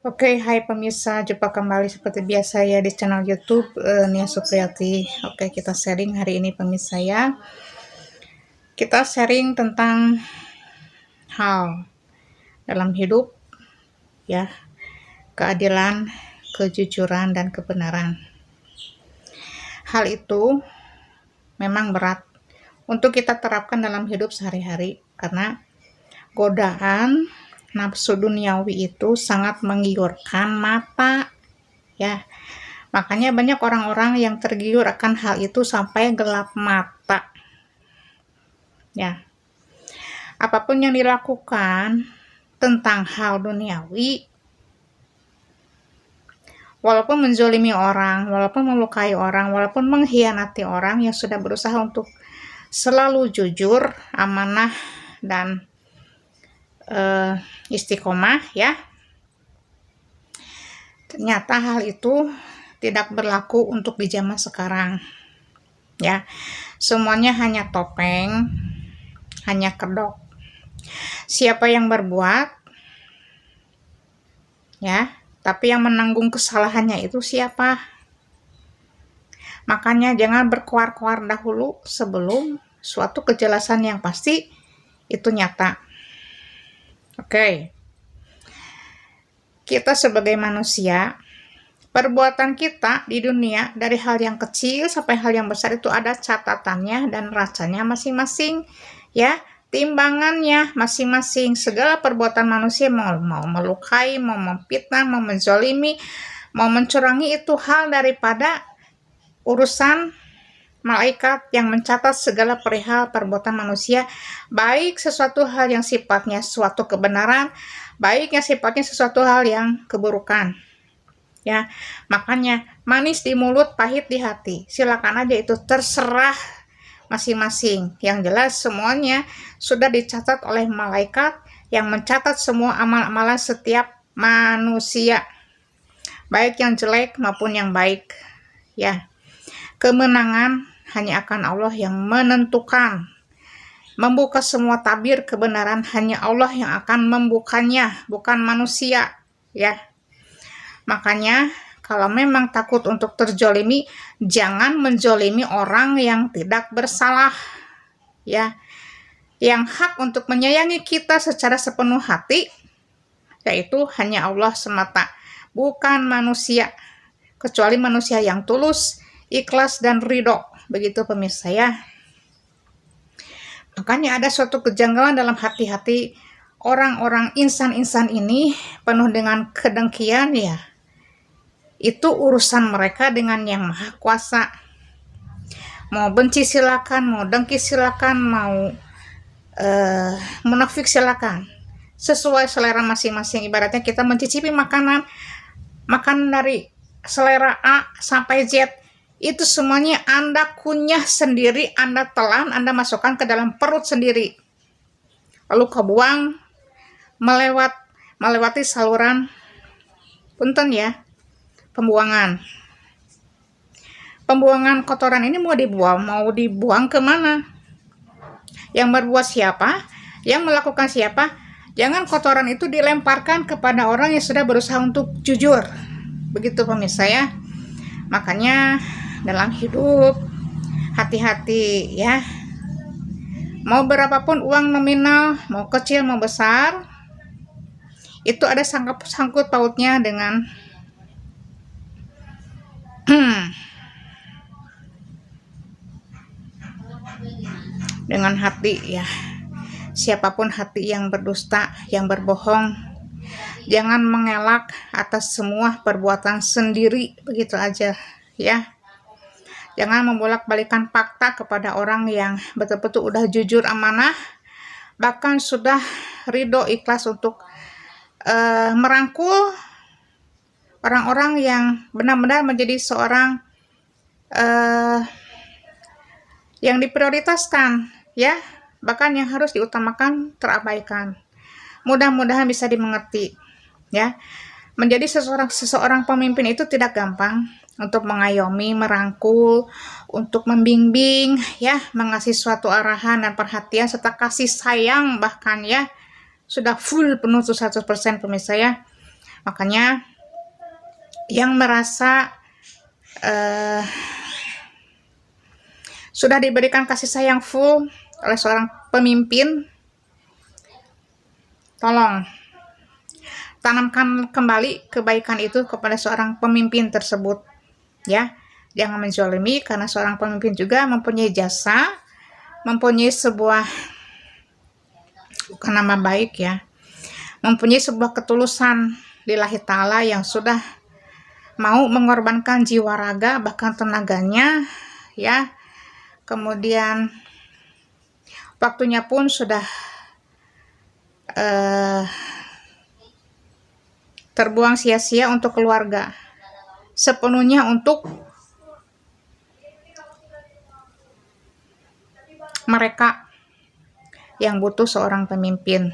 Oke, hai pemirsa, jumpa kembali seperti biasa ya di channel YouTube Nia Supriyati. Oke, kita sharing hari ini pemirsa ya. Kita sharing tentang hal dalam hidup ya, keadilan, kejujuran dan kebenaran. Hal itu memang berat untuk kita terapkan dalam hidup sehari-hari karena godaan nafsu duniawi itu sangat menggiurkan mata ya. Makanya banyak orang-orang yang tergiur akan hal itu sampai gelap mata ya. Apapun yang dilakukan tentang hal duniawi, walaupun menzolimi orang, walaupun melukai orang, walaupun mengkhianati orang yang sudah berusaha untuk selalu jujur, amanah, dan istiqomah ya, ternyata hal itu tidak berlaku untuk di zaman sekarang ya. Semuanya hanya topeng, hanya kedok. Siapa yang berbuat ya, tapi yang menanggung kesalahannya itu siapa? Makanya jangan berkuar-kuar dahulu sebelum suatu kejelasan yang pasti itu nyata. Oke. Kita sebagai manusia, perbuatan kita di dunia dari hal yang kecil sampai hal yang besar itu ada catatannya dan rasanya masing-masing ya, timbangannya masing-masing. Segala perbuatan manusia mau melukai, mau memfitnah, mau menzolimi, mau mencurangi, itu hal daripada urusan malaikat yang mencatat segala perihal perbuatan manusia, baik sesuatu hal yang sifatnya suatu kebenaran, baik yang sifatnya sesuatu hal yang keburukan ya. Makanya manis di mulut, pahit di hati, silakan aja, itu terserah masing-masing. Yang jelas semuanya sudah dicatat oleh malaikat yang mencatat semua amal-amalan setiap manusia, baik yang jelek maupun yang baik ya. Kemenangan hanya akan Allah yang menentukan. Membuka semua tabir kebenaran hanya Allah yang akan membukanya, bukan manusia ya. Makanya kalau memang takut untuk terjolimi, jangan menjolimi orang yang tidak bersalah ya. Yang hak untuk menyayangi kita secara sepenuh hati yaitu hanya Allah semata, bukan manusia, kecuali manusia yang tulus, ikhlas dan ridho. Begitu pemirsa ya. Makanya ada suatu kejanggalan dalam hati-hati orang-orang insan-insan ini penuh dengan kedengkian ya. Itu urusan mereka dengan yang maha kuasa. Mau benci silakan, mau dengki silakan, mau munafik silakan. Sesuai selera masing-masing. Ibaratnya kita mencicipi makanan dari selera A sampai Z, itu semuanya Anda kunyah sendiri, Anda telan, Anda masukkan ke dalam perut sendiri, lalu kebuang melewati saluran punten ya, pembuangan kotoran ini mau dibuang kemana? Yang berbuat siapa? Yang melakukan siapa? Jangan kotoran itu dilemparkan kepada orang yang sudah berusaha untuk jujur. Begitu pemirsa ya. Makanya dalam hidup hati-hati ya. Mau berapapun uang nominal, mau kecil mau besar, itu ada sangkut pautnya dengan dengan hati ya. Siapapun hati yang berdusta, yang berbohong, jangan mengelak atas semua perbuatan sendiri begitu aja ya. Jangan membolak-balikan fakta kepada orang yang betul-betul udah jujur, amanah, bahkan sudah ridho, ikhlas untuk merangkul orang-orang yang benar-benar menjadi seorang yang diprioritaskan ya, bahkan yang harus diutamakan terabaikan. Mudah-mudahan bisa dimengerti ya. Menjadi seseorang pemimpin itu tidak gampang, untuk mengayomi, merangkul, untuk membimbing ya, mengasih suatu arahan dan perhatian serta kasih sayang bahkan ya, sudah full penuh 100% pemirsa ya. Makanya yang merasa sudah diberikan kasih sayang full oleh seorang pemimpin, tolong tanamkan kembali kebaikan itu kepada seorang pemimpin tersebut, ya. Jangan menzalimi, karena seorang pemimpin juga mempunyai jasa, mempunyai sebuah, bukan nama baik ya, mempunyai sebuah ketulusan lillahi ta'ala yang sudah mau mengorbankan jiwa raga bahkan tenaganya, ya. Kemudian waktunya pun sudah terbuang sia-sia untuk keluarga, sepenuhnya untuk mereka yang butuh seorang pemimpin.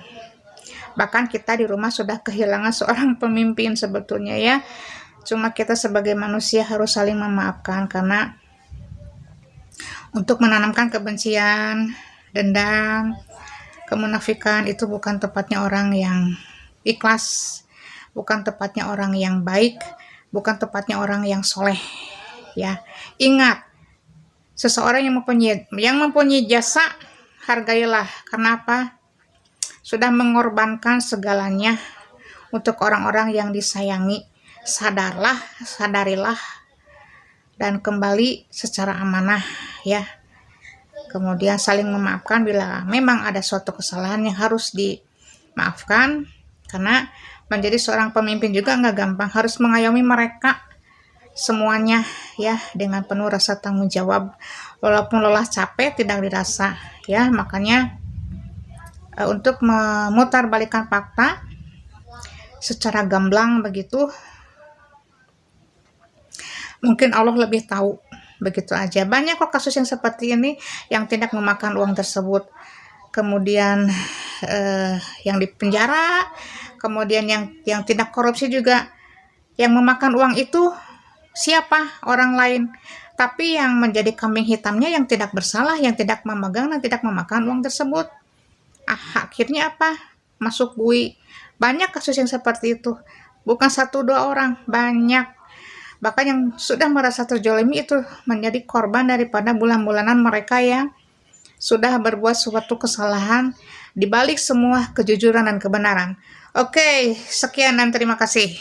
Bahkan kita di rumah sudah kehilangan seorang pemimpin sebetulnya, ya. Cuma kita sebagai manusia harus saling memaafkan, karena untuk menanamkan kebencian, dendam, kemunafikan itu bukan tempatnya orang yang ikhlas, bukan tempatnya orang yang baik, bukan tempatnya orang yang soleh, ya. Ingat, seseorang yang mempunyai jasa, hargailah. Kenapa? Sudah mengorbankan segalanya untuk orang-orang yang disayangi. Sadarilah, dan kembali secara amanah, ya. Kemudian saling memaafkan bila memang ada suatu kesalahan yang harus dimaafkan, karena menjadi seorang pemimpin juga nggak gampang, harus mengayomi mereka semuanya, ya, dengan penuh rasa tanggung jawab. Walaupun lelah capek tidak dirasa, ya. Makanya untuk memutarbalikkan fakta secara gamblang begitu, mungkin Allah lebih tahu, begitu aja. Banyak kok kasus yang seperti ini yang tidak memakan uang tersebut, kemudian yang dipenjara, kemudian yang tidak korupsi juga, yang memakan uang itu siapa? Orang lain. Tapi yang menjadi kambing hitamnya yang tidak bersalah, yang tidak memegang dan tidak memakan uang tersebut. Akhirnya apa? Masuk bui. Banyak kasus yang seperti itu. Bukan 1-2 orang, banyak. Bahkan yang sudah merasa terzalimi itu menjadi korban daripada bulan-bulanan mereka yang sudah berbuat suatu kesalahan di balik semua kejujuran dan kebenaran. Oke, sekian dan terima kasih.